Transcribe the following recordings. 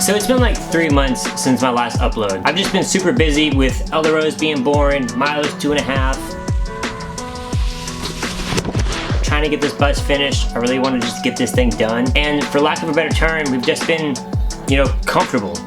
So it's been like 3 months since my last upload. I've just been super busy with Elder Rose being born, Milo's 2.5. Trying to get this bus finished. I really want to just get this thing done. And for lack of a better term, we've just been, you know, comfortable.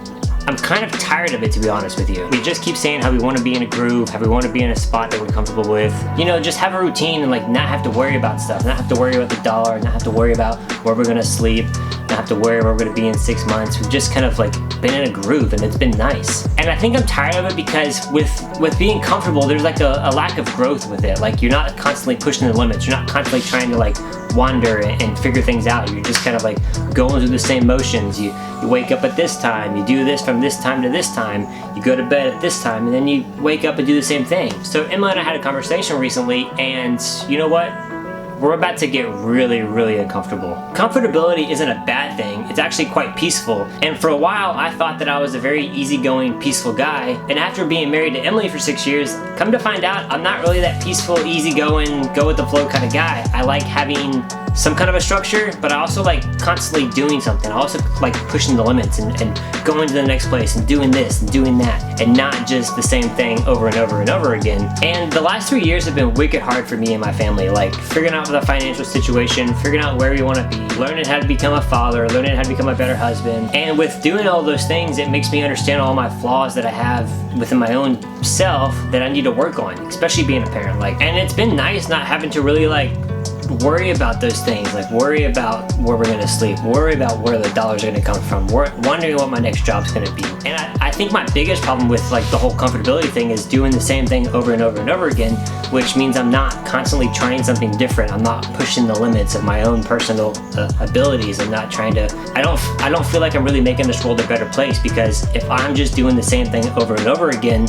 I'm kind of tired of it, to be honest with you. We just keep saying how we want to be in a groove, how we want to be in a spot that we're comfortable with. You know, just have a routine and like not have to worry about stuff, not have to worry about the dollar, not have to worry about where we're gonna sleep, not have to worry where we're gonna be in 6 months. We've just kind of like been in a groove and it's been nice. And I think I'm tired of it because with being comfortable, there's like a lack of growth with it. Like you're not constantly pushing the limits. You're not constantly trying to like wander and figure things out. You're just kind of like going through the same motions. You wake up at this time, you do this from this time to this time, you go to bed at this time, and then you wake up and do the same thing. So Emma and I had a conversation recently, and you know what? We're about to get really, really uncomfortable. Comfortability isn't a bad thing. It's actually quite peaceful. And for a while, I thought that I was a very easygoing, peaceful guy. And after being married to Emily for 6 years, come to find out, I'm not really that peaceful, easygoing, go with the flow kind of guy. I like having some kind of a structure, but I also like constantly doing something. I also like pushing the limits and going to the next place and doing this and doing that, and not just the same thing over and over and over again. And the last 3 years have been wicked hard for me and my family, like figuring out the financial situation, figuring out where we want to be, learning how to become a father, learning how to become a better husband. And with doing all those things, it makes me understand all my flaws that I have within my own self that I need to work on, especially being a parent. Like, and it's been nice not having to really like worry about those things, like worry about where we're gonna sleep, worry about where the dollars are gonna come from, wondering what my next job's gonna be. And I think my biggest problem with like the whole comfortability thing is doing the same thing over and over and over again, which means I'm not constantly trying something different. I'm not pushing the limits of my own personal abilities. I'm not trying to, I don't feel like I'm really making this world a better place, because if I'm just doing the same thing over and over again,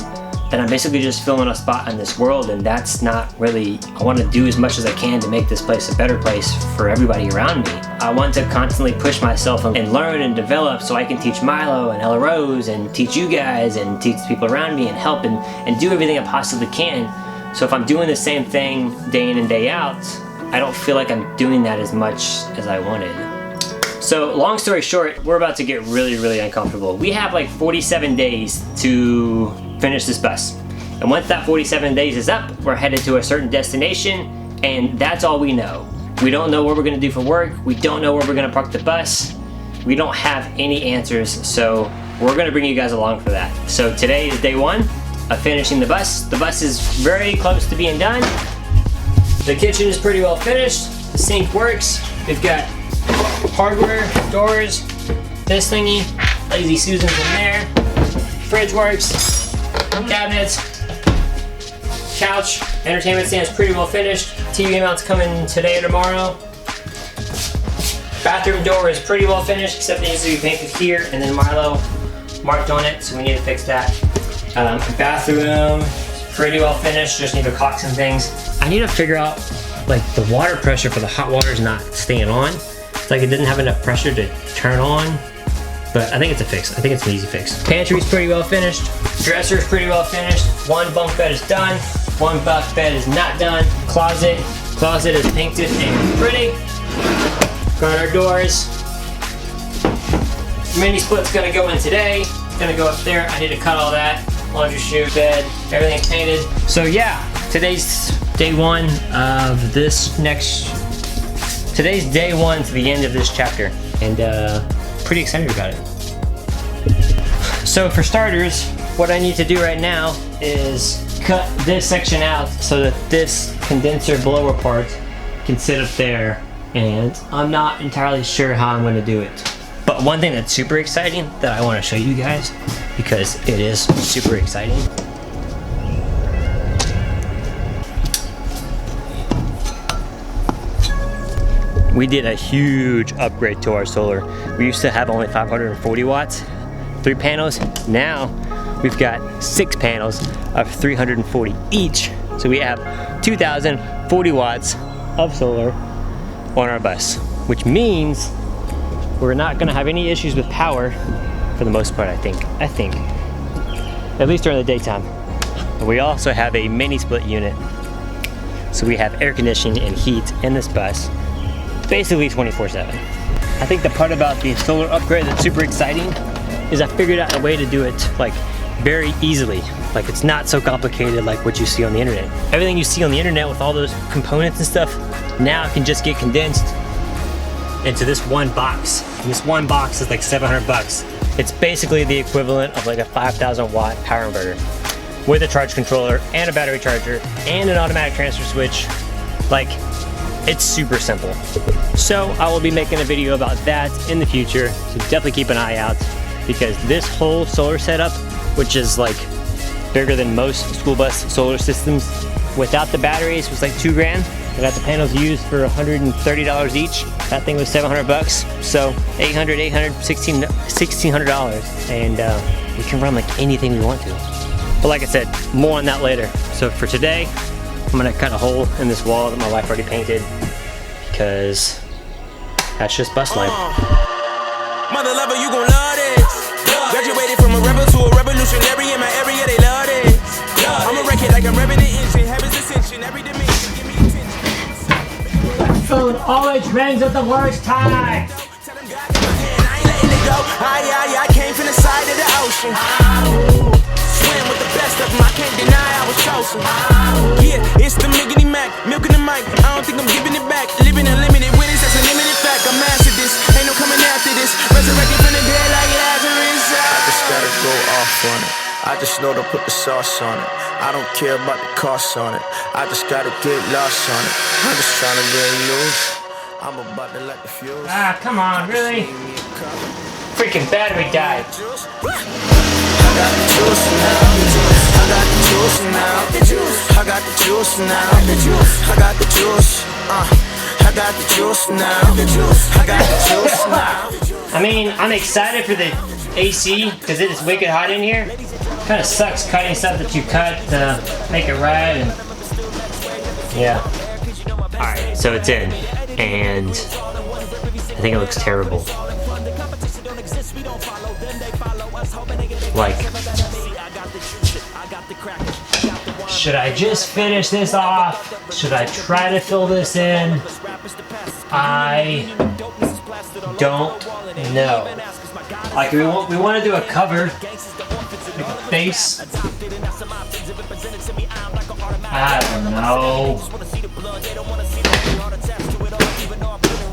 then I'm basically just filling a spot in this world, and that's not really, I want to do as much as I can to make this place a better place for everybody around me. I want to constantly push myself and learn and develop so I can teach Milo and Ella Rose and teach you guys and teach people around me and help and do everything I possibly can. So if I'm doing the same thing day in and day out, I don't feel like I'm doing that as much as I wanted. So long story short, we're about to get really, really uncomfortable. We have like 47 days to finish this bus. And once that 47 days is up, we're headed to a certain destination, and that's all we know. We don't know what we're gonna do for work. We don't know where we're gonna park the bus. We don't have any answers, so we're gonna bring you guys along for that. So today is day one of finishing the bus. The bus is very close to being done. The kitchen is pretty well finished. The sink works. We've got hardware, doors, this thingy, Lazy Susan's in there. Fridge works. Cabinets, couch, entertainment stand is pretty well finished. TV mount's coming today or tomorrow. Bathroom door is pretty well finished, except it needs to be painted here, and then Milo marked on it, so we need to fix that. Bathroom is pretty well finished, just need to caulk some things. I need to figure out, like, the water pressure for the hot water is not staying on. It's like it doesn't have enough pressure to turn on. But I think it's a fix. I think it's an easy fix. Pantry's pretty well finished. Dresser's pretty well finished. One bunk bed is done. One bunk bed is not done. Closet is painted and pretty. Got our doors. Mini-split's gonna go in today. It's gonna go up there. I need to cut all that. Laundry chute, bed, everything's painted. So yeah, today's day one of this today's day one to the end of this chapter. And pretty excited about it. So for starters, what I need to do right now is cut this section out so that this condenser blower part can sit up there, and I'm not entirely sure how I'm going to do it. But one thing that's super exciting that I want to show you guys, because it is super exciting, we did a huge upgrade to our solar. We used to have only 540 watts, 3 panels. Now we've got 6 panels of 340 each. So we have 2,040 watts of solar on our bus, which means we're not gonna have any issues with power for the most part, I think. At least during the daytime. And we also have a mini split unit. So we have air conditioning and heat in this bus, basically 24/7. I think the part about the solar upgrade that's super exciting is I figured out a way to do it like very easily. Like it's not so complicated like what you see on the internet. Everything you see on the internet with all those components and stuff, now it can just get condensed into this one box. And this one box is like 700 bucks. It's basically the equivalent of like a 5,000 watt power inverter with a charge controller and a battery charger and an automatic transfer switch. Like, it's super simple. So I will be making a video about that in the future, so definitely keep an eye out, because this whole solar setup, which is like bigger than most school bus solar systems, without the batteries was like $2 grand. I got the panels used for $130 each. That thing was 700 bucks. So $1,600, and we can run like anything we want to. But like I said, more on that later. So for today, I'm gonna cut a hole in this wall that my wife already painted, because that's just bus life. Mother lover, you gon' love this. Graduated from a rebel to a revolutionary in my area, they love it. I'ma wreck it like I'm revving the engine, heaven's ascension, every dimension, give me attention. Phone always rings at the worst time. I ain't letting it go. I came from the side of the ocean. Swim with the best of them, I can't deny I was chosen. Yeah, it's the Miggity Mac, milking the mic. I don't think I'm giving it back. Living unlimited with it, that's a limited fact. I mastered this, ain't no coming after this. Resurrected from the dead like Lazarus. I just gotta go off on it. I just know to put the sauce on it. I don't care about the cost on it. I just gotta get lost on it. I'm just trying to get loose. I'm about to let the fuse. Ah, come on, really? Freaking battery died. I got the juice now. I got the juice now. I got the juice now. I got the juice. I got the juice now. I got the juice now. I mean, I'm excited for the AC because it is wicked hot in here. Kind of sucks cutting stuff that you cut to make it ride, and yeah. All right, so it's in, and I think it looks terrible. Like, should I just finish this off? Should I try to fill this in? I don't know. Like, we want to do a cover, like a face. I don't know.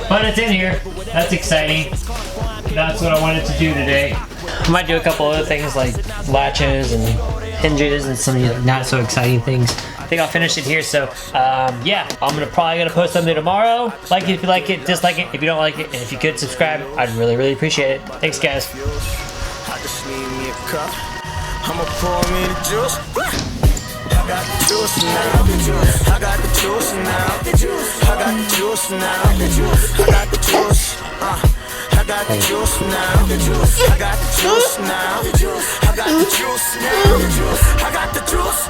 But it's in here. That's exciting. That's what I wanted to do today. I might do a couple other things like latches and hinges and some not so exciting things. I think I'll finish it here. So yeah, I'm probably gonna post something tomorrow. Like it if you like it, dislike it if you don't like it, and if you could subscribe, I'd really appreciate it. Thanks, guys. I just need me a cup. I'ma pour me the juice. I got the juice now. I got the juice now. I got the juice now. I got the juice. I got the juice now. I got the juice now. I got the juice now. I got the juice.